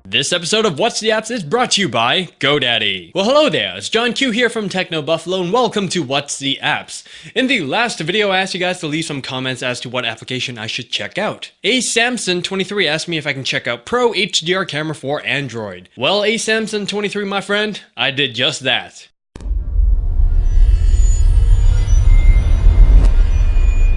This episode of What's the Apps is brought to you by GoDaddy. Well, hello there, it's John Q here from TechnoBuffalo and welcome to What's the Apps. In the last video, I asked you guys to leave some comments as to what application I should check out. Samson23 asked me if I can check out Pro HDR camera for Android. Well, Samson23, my friend, I did just that.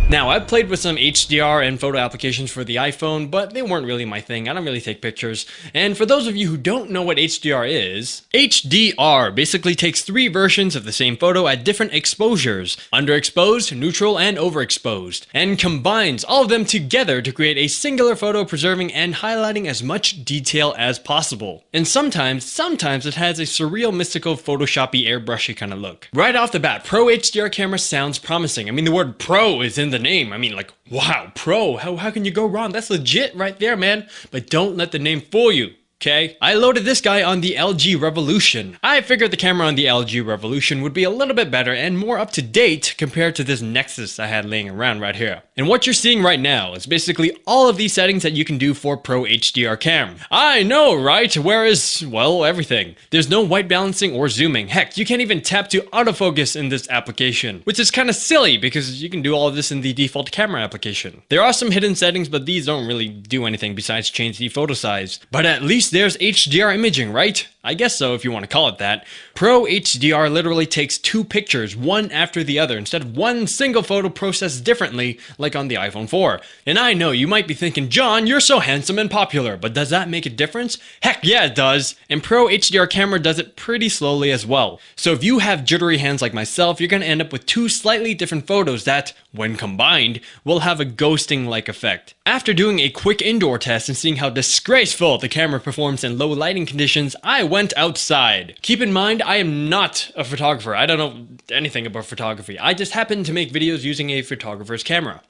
Now, I've played with some HDR and photo applications for the iPhone, but they weren't really my thing. I don't really take pictures. And for those of you who don't know what HDR is, HDR basically takes three versions of the same photo at different exposures: underexposed, neutral, and overexposed, and combines all of them together to create a singular photo, preserving and highlighting as much detail as possible. And sometimes it has a surreal, mystical, photoshoppy, airbrushy kind of look. Right off the bat, Pro HDR camera sounds promising. I mean, the word pro is in the name. I mean, like, wow, pro, how can you go wrong? That's legit right there, man. But don't let the name fool you. Okay, I loaded this guy on the LG Revolution. I figured the camera on the LG Revolution would be a little bit better and more up to date compared to this Nexus I had laying around right here. And what you're seeing right now is basically all of these settings that you can do for Pro HDR cam. I know, right? Where is, well, everything. There's no white balancing or zooming. Heck, you can't even tap to autofocus in this application, which is kind of silly because you can do all of this in the default camera application. There are some hidden settings, but these don't really do anything besides change the photo size. But at least there's HDR imaging, right? I guess so, if you want to call it that. Pro HDR literally takes two pictures, one after the other, instead of one single photo processed differently, like on the iPhone 4. And I know you might be thinking, John, you're so handsome and popular, but does that make a difference? Heck yeah, it does. And Pro HDR camera does it pretty slowly as well. So if you have jittery hands like myself, you're going to end up with two slightly different photos that, when combined, will have a ghosting-like effect. After doing a quick indoor test and seeing how disgraceful the camera performs in low lighting conditions, I went outside. Keep in mind, I am not a photographer. I don't know anything about photography. I just happen to make videos using a photographer's camera.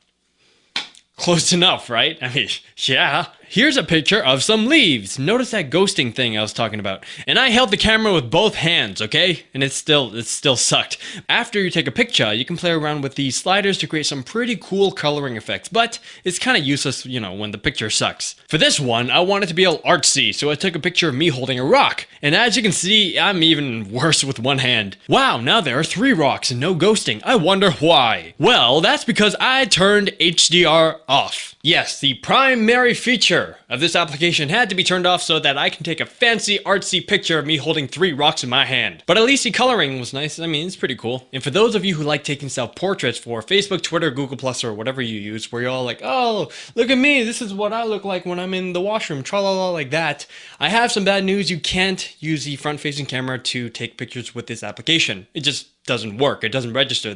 Close enough, right? I mean, yeah. Here's a picture of some leaves. Notice that ghosting thing I was talking about. And I held the camera with both hands, okay? And it still sucked. After you take a picture, you can play around with these sliders to create some pretty cool coloring effects, but it's kind of useless, you know, when the picture sucks. For this one, I wanted to be all artsy, so I took a picture of me holding a rock. And as you can see, I'm even worse with one hand. Wow, now there are 3 rocks and no ghosting. I wonder why. Well, that's because I turned HDR off. Yes, the primary feature of this application had to be turned off so that I can take a fancy artsy picture of me holding 3 rocks in my hand. But at least the coloring was nice. I mean, it's pretty cool. And for those of you who like taking self-portraits for Facebook, Twitter, Google+, or whatever you use, where you're all like, oh, look at me, this is what I look like when I'm in the washroom, tra-la-la, like that. I have some bad news. You can't use the front-facing camera to take pictures with this application. It just doesn't work. It doesn't register.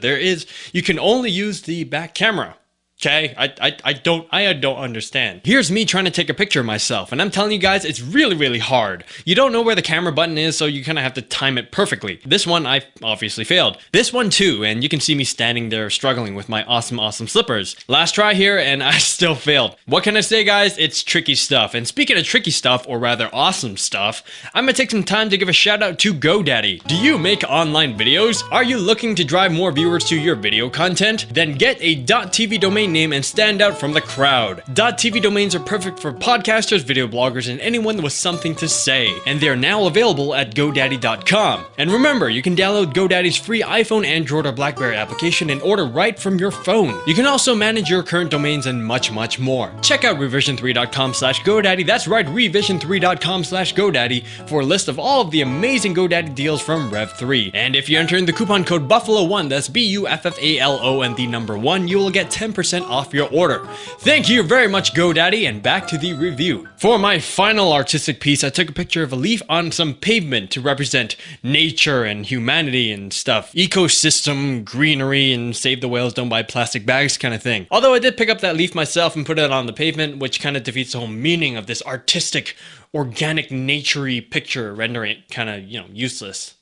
You can only use the back camera. Okay, I don't understand. Here's me trying to take a picture of myself, and I'm telling you guys, it's really hard. You don't know where the camera button is, so you kind of have to time it perfectly. This one, I obviously failed. This one too, and you can see me standing there struggling with my awesome slippers. Last try here, and I still failed. What can I say, guys? It's tricky stuff. And speaking of tricky stuff, or rather awesome stuff, I'm gonna take some time to give a shout out to GoDaddy. Do you make online videos? Are you looking to drive more viewers to your video content? Then get a .tv domain name and stand out from the crowd. .tv domains are perfect for podcasters, video bloggers, and anyone with something to say. And they're now available at GoDaddy.com. And remember, you can download GoDaddy's free iPhone, Android, or BlackBerry application and order right from your phone. You can also manage your current domains and much more. Check out revision3.com/GoDaddy. That's right, revision3.com/GoDaddy for a list of all of the amazing GoDaddy deals from Rev3. And if you enter in the coupon code Buffalo1, that's BUFFALO and the number 1, you will get 10% off your order. Thank you very much, GoDaddy, and back to the review. For my final artistic piece, I took a picture of a leaf on some pavement to represent nature and humanity and stuff. Ecosystem, greenery, and save the whales, don't buy plastic bags kind of thing. Although I did pick up that leaf myself and put it on the pavement, which kind of defeats the whole meaning of this artistic, organic, naturey picture, rendering it kind of, useless.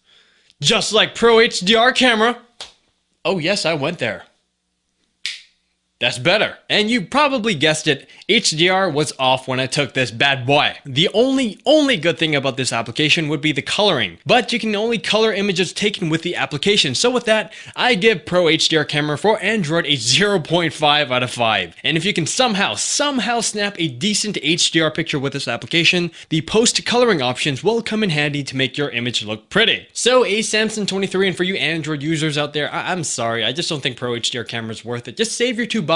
Just like Pro HDR camera. Oh yes, I went there. That's better. And you probably guessed it, HDR was off when I took this bad boy. The only good thing about this application would be the coloring, but you can only color images taken with the application. So with that, I give Pro HDR camera for Android a 0.5 out of 5. And if you can somehow snap a decent HDR picture with this application, the post coloring options will come in handy to make your image look pretty. So a Samsung 23, and for you Android users out there, I'm sorry, I just don't think Pro HDR camera is worth it. Just save your $2.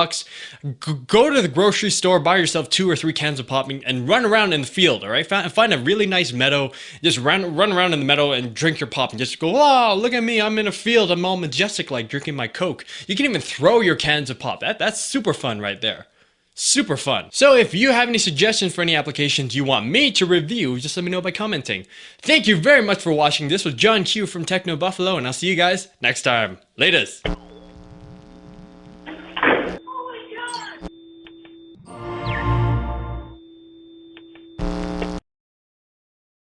Go to the grocery store, buy yourself 2 or 3 cans of pop, and run around in the field, all right? Find a really nice meadow, just run around in the meadow and drink your pop and just go, oh, look at me, I'm in a field, I'm all majestic like drinking my Coke. You can even throw your cans of pop. That's super fun right there. Super fun. So if you have any suggestions for any applications you want me to review, just let me know by commenting. Thank you very much for watching. This was John Q from TechnoBuffalo, and I'll see you guys next time. Laters.